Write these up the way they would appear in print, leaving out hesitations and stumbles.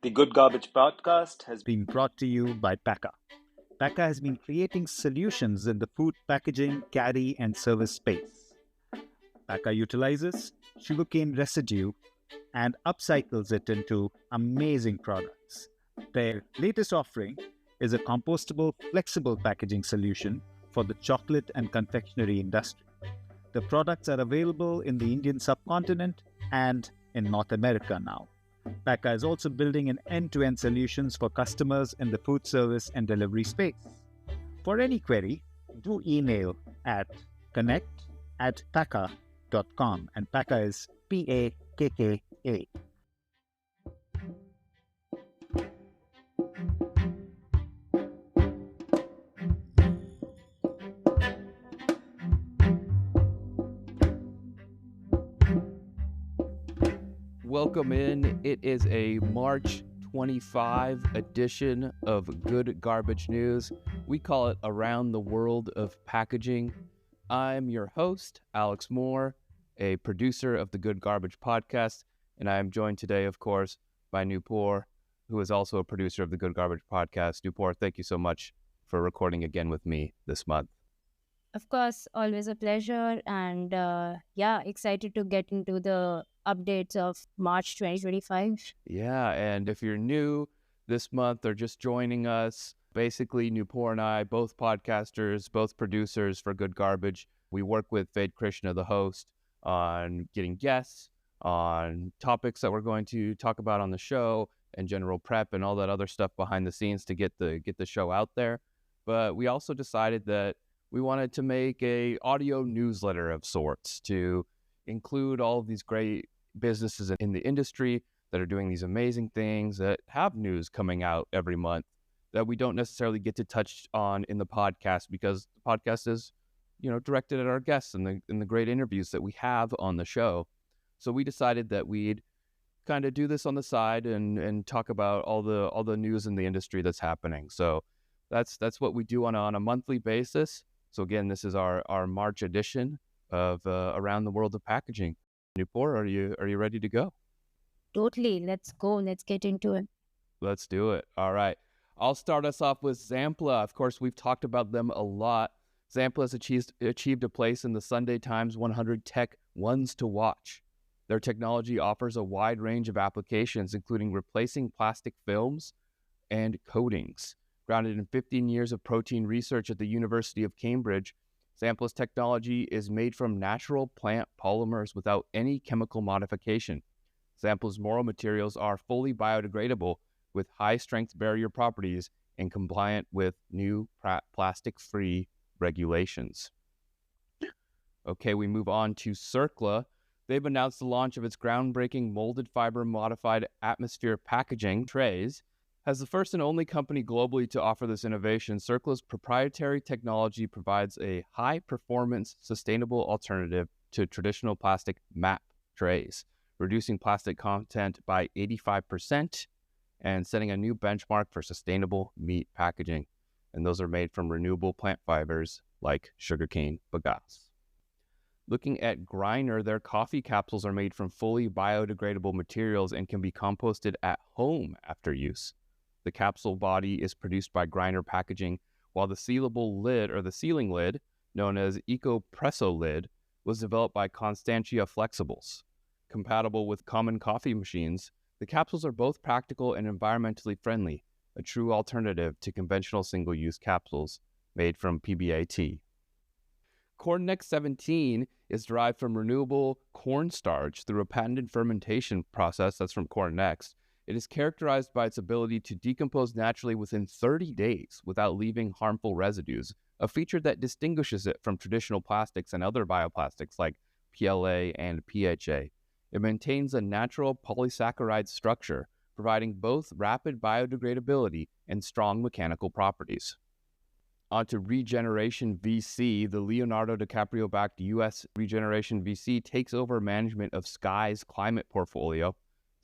The Good Garbage podcast has been brought to you by Paka. Paka has been creating solutions in the food packaging, carry, and service space. Paka utilizes sugarcane residue and upcycles it into amazing products. Their latest offering is a compostable, flexible packaging solution for the chocolate and confectionery industry. The products are available in the Indian subcontinent and in North America now. Paka is also building an end-to-end solutions for customers in the food service and delivery space. For any query, do email at connect@paka.com, and Paka is Pakka. Welcome in. It is a March 25 edition of Good Garbage News. We call it Around the World of Packaging. I'm your host, Alex Moore, a producer of the Good Garbage podcast, and I am joined today, of course, by Nupoor, who is also a producer of the Good Garbage podcast. Nupoor, thank you so much for recording again with me this month. Of course, always a pleasure, and excited to get into the updates of March 2025. Yeah, and if you're new this month or just joining us, basically Nupoor and I, both podcasters, both producers for Good Garbage, we work with Ved Krishna, the host, on getting guests, on topics that we're going to talk about on the show, and general prep and all that other stuff behind the scenes to get the show out there. But we also decided that we wanted to make a audio newsletter of sorts to include all of these great businesses in the industry that are doing these amazing things, that have news coming out every month that we don't necessarily get to touch on in the podcast, because the podcast is, directed at our guests and the great interviews that we have on the show. So we decided that we'd kind of do this on the side and talk about all the news in the industry that's happening. So that's what we do on a monthly basis. So again, this is our March edition of Around the World of Packaging. Nupoor, are you ready to go? Totally. Let's go. Let's get into it. Let's do it. All right. I'll start us off with Zampla. Of course, we've talked about them a lot. Zampla has achieved a place in the Sunday Times 100 Tech Ones to Watch. Their technology offers a wide range of applications, including replacing plastic films and coatings. Grounded in 15 years of protein research at the University of Cambridge, Zampla's technology is made from natural plant polymers without any chemical modification. Zampla's moral materials are fully biodegradable with high-strength barrier properties and compliant with new plastic-free regulations. Okay, we move on to Circla. They've announced the launch of its groundbreaking molded fiber modified atmosphere packaging trays. As the first and only company globally to offer this innovation, Circla's proprietary technology provides a high-performance, sustainable alternative to traditional plastic MAP trays, reducing plastic content by 85% and setting a new benchmark for sustainable meat packaging. And those are made from renewable plant fibers like sugarcane bagasse. Looking at Griner, their coffee capsules are made from fully biodegradable materials and can be composted at home after use. The capsule body is produced by Griner Packaging, while the sealable lid, or the sealing lid, known as EcoPresso lid, was developed by Constantia Flexibles. Compatible with common coffee machines, the capsules are both practical and environmentally friendly, a true alternative to conventional single-use capsules made from PBAT. Cornnex 17 is derived from renewable cornstarch through a patented fermentation process that's from Cornnex. It is characterized by its ability to decompose naturally within 30 days without leaving harmful residues, a feature that distinguishes it from traditional plastics and other bioplastics like PLA and PHA. It maintains a natural polysaccharide structure, providing both rapid biodegradability and strong mechanical properties. On to Regeneration VC. The Leonardo DiCaprio-backed U.S. Regeneration VC takes over management of Sky's climate portfolio.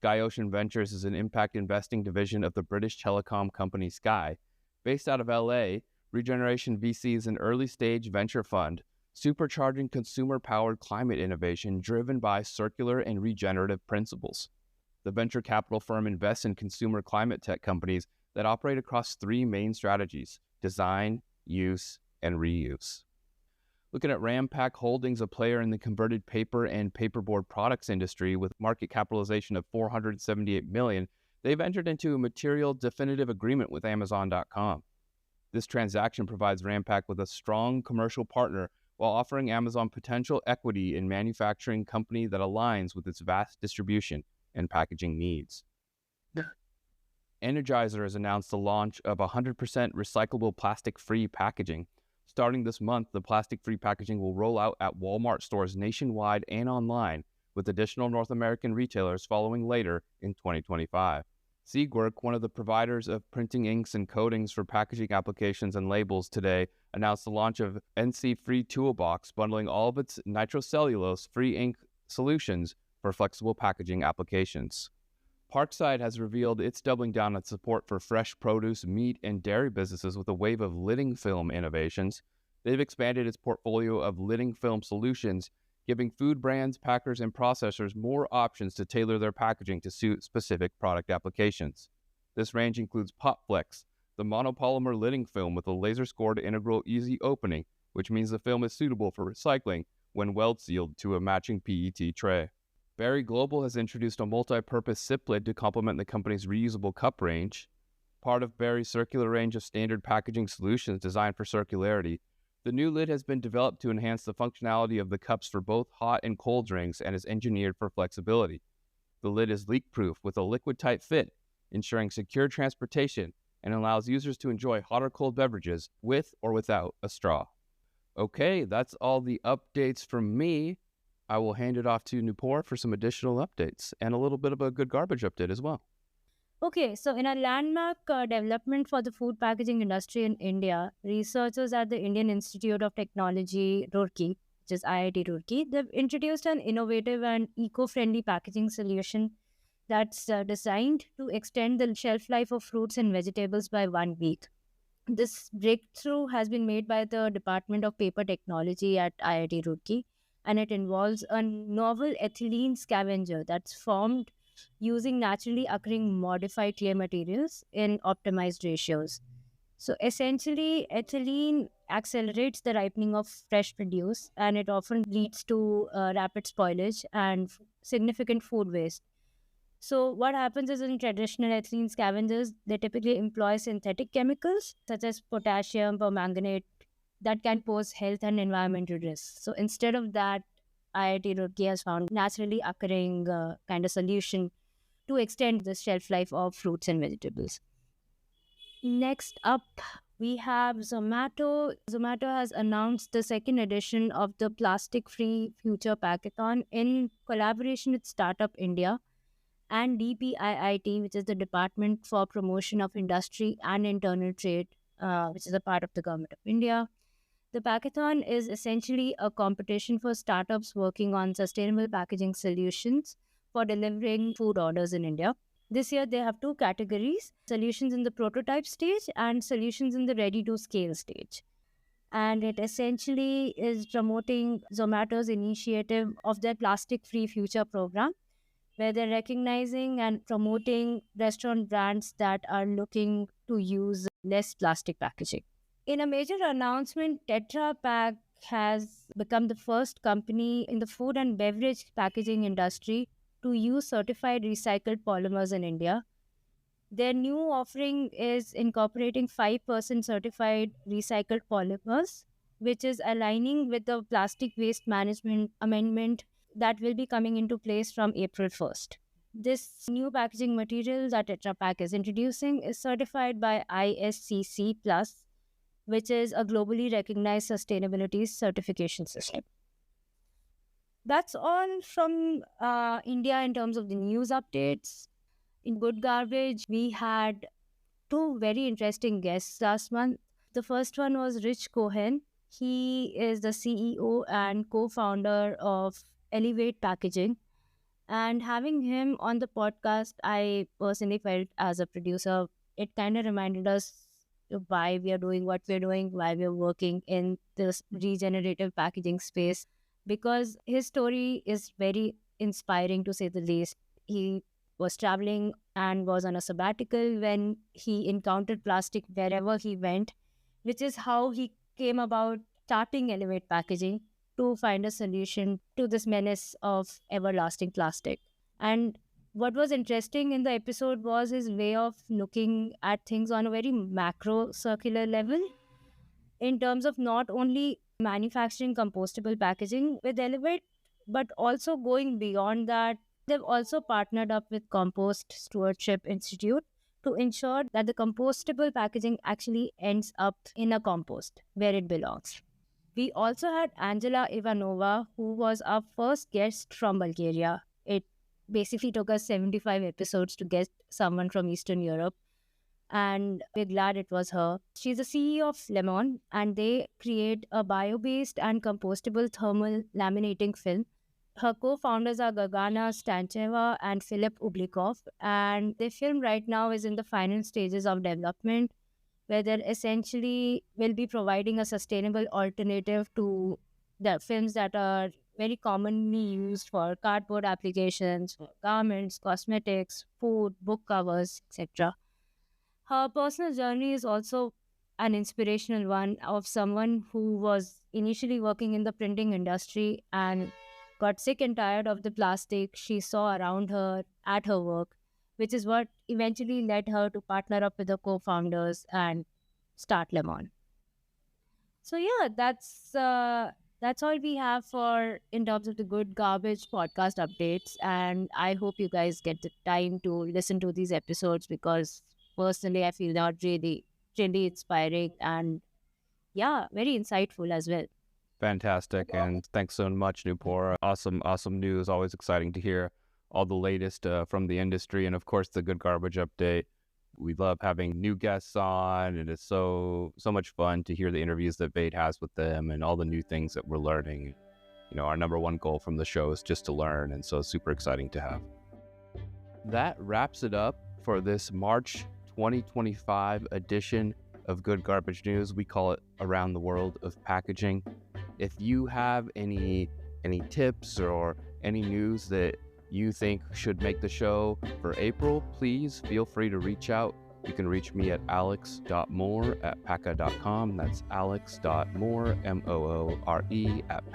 Sky Ocean Ventures is an impact investing division of the British telecom company Sky. Based out of LA, Regeneration VC is an early-stage venture fund supercharging consumer-powered climate innovation driven by circular and regenerative principles. The The venture capital firm invests in consumer climate tech companies that operate across three main strategies: design, use, and reuse. Looking at Rampac Holdings, a player in the converted paper and paperboard products industry with market capitalization of $478 million, they've entered into a material definitive agreement with Amazon.com. This transaction provides Rampac with a strong commercial partner while offering Amazon potential equity in manufacturing company that aligns with its vast distribution and packaging needs. Energizer has announced the launch of 100% recyclable plastic-free packaging. Starting this month, the plastic-free packaging will roll out at Walmart stores nationwide and online, with additional North American retailers following later in 2025. Seagwerk, one of the providers of printing inks and coatings for packaging applications and labels today, announced the launch of NC-Free Toolbox, bundling all of its nitrocellulose-free ink solutions for flexible packaging applications. Parkside has revealed it's doubling down on support for fresh produce, meat, and dairy businesses with a wave of lidding film innovations. They've expanded its portfolio of lidding film solutions, giving food brands, packers, and processors more options to tailor their packaging to suit specific product applications. This range includes PopFlex, the monopolymer lidding film with a laser-scored integral easy opening, which means the film is suitable for recycling when weld-sealed to a matching PET tray. Berry Global has introduced a multi-purpose sip lid to complement the company's reusable cup range. Part of Berry's circular range of standard packaging solutions designed for circularity, the new lid has been developed to enhance the functionality of the cups for both hot and cold drinks and is engineered for flexibility. The lid is leak-proof with a liquid-tight fit, ensuring secure transportation and allows users to enjoy hot or cold beverages with or without a straw. Okay, that's all the updates from me. I will hand it off to Nupoor for some additional updates and a little bit of a good garbage update as well. Okay, so in a landmark development for the food packaging industry in India, researchers at the Indian Institute of Technology, Roorkee, which is IIT Roorkee, they've introduced an innovative and eco-friendly packaging solution that's designed to extend the shelf life of fruits and vegetables by 1 week. This breakthrough has been made by the Department of Paper Technology at IIT Roorkee, and it involves a novel ethylene scavenger that's formed using naturally occurring modified clay materials in optimized ratios. So essentially, ethylene accelerates the ripening of fresh produce, and it often leads to rapid spoilage and significant food waste. So what happens is, in traditional ethylene scavengers, they typically employ synthetic chemicals such as potassium permanganate that can pose health and environmental risks. So instead of that, IIT Roorkee has found naturally occurring kind of solution to extend the shelf life of fruits and vegetables. Next up, we have Zomato. Zomato has announced the second edition of the Plastic Free Future Packathon in collaboration with Startup India and DPIIT, which is the Department for Promotion of Industry and Internal Trade, which is a part of the Government of India. The Packathon is essentially a competition for startups working on sustainable packaging solutions for delivering food orders in India. This year, they have two categories: solutions in the prototype stage and solutions in the ready-to-scale stage. And it essentially is promoting Zomato's initiative of their plastic-free future program, where they're recognizing and promoting restaurant brands that are looking to use less plastic packaging. In a major announcement, Tetra Pak has become the first company in the food and beverage packaging industry to use certified recycled polymers in India. Their new offering is incorporating 5% certified recycled polymers, which is aligning with the plastic waste management amendment that will be coming into place from April 1st. This new packaging material that Tetra Pak is introducing is certified by ISCC Plus, which is a globally recognized sustainability certification system. That's all from India in terms of the news updates. In Good Garbage, we had two very interesting guests last month. The first one was Rich Cohen. He is the CEO and co-founder of Elevate Packaging. And having him on the podcast, I personally felt as a producer, it kind of reminded us why we are doing what we're doing, why we're working in this regenerative packaging space, because his story is very inspiring to say the least. He was traveling and was on a sabbatical when he encountered plastic wherever he went, which is how he came about starting Elevate Packaging to find a solution to this menace of everlasting plastic. And what was interesting in the episode was his way of looking at things on a very macro circular level in terms of not only manufacturing compostable packaging with Elevate, but also going beyond that. They've also partnered up with Compost Stewardship Institute to ensure that the compostable packaging actually ends up in a compost where it belongs. We also had Angela Ivanova, who was our first guest from Bulgaria. It basically took us 75 episodes to get someone from Eastern Europe, and we're glad it was her. She's the CEO of Lemon, and they create a bio-based and compostable thermal laminating film. Her co-founders are Gagana Stancheva and Philip Ublikov, and their film right now is in the final stages of development, where they essentially will be providing a sustainable alternative to the films that are very commonly used for cardboard applications, for garments, cosmetics, food, book covers, etc. Her personal journey is also an inspirational one of someone who was initially working in the printing industry and got sick and tired of the plastic she saw around her at her work, which is what eventually led her to partner up with her co-founders and start Lemon. So yeah, that's all we have for in terms of the Good Garbage podcast updates, and I hope you guys get the time to listen to these episodes because personally I feel they're really inspiring and yeah, very insightful as well. Fantastic. And thanks so much, Nupoor. Awesome news. Always exciting to hear all the latest from the industry. And of course, the Good Garbage update. We love having new guests on, and it's so much fun to hear the interviews that Vade has with them and all the new things that we're learning. You know, our number one goal from the show is just to learn, and so it's super exciting to have. That wraps it up for this March 2025 edition of Good Garbage News. We call it Around the World of Packaging. If you have any tips or any news that you think should make the show for April, please feel free to reach out. You can reach me at alex.moore@pakka.com. That's alex.moore, MOORE, at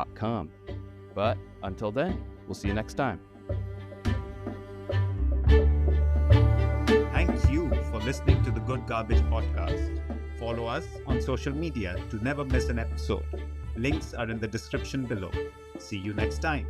pakka.com. But until then, we'll see you next time. Thank you for listening to the Good Garbage podcast. Follow us on social media to never miss an episode. Links are in the description below. See you next time.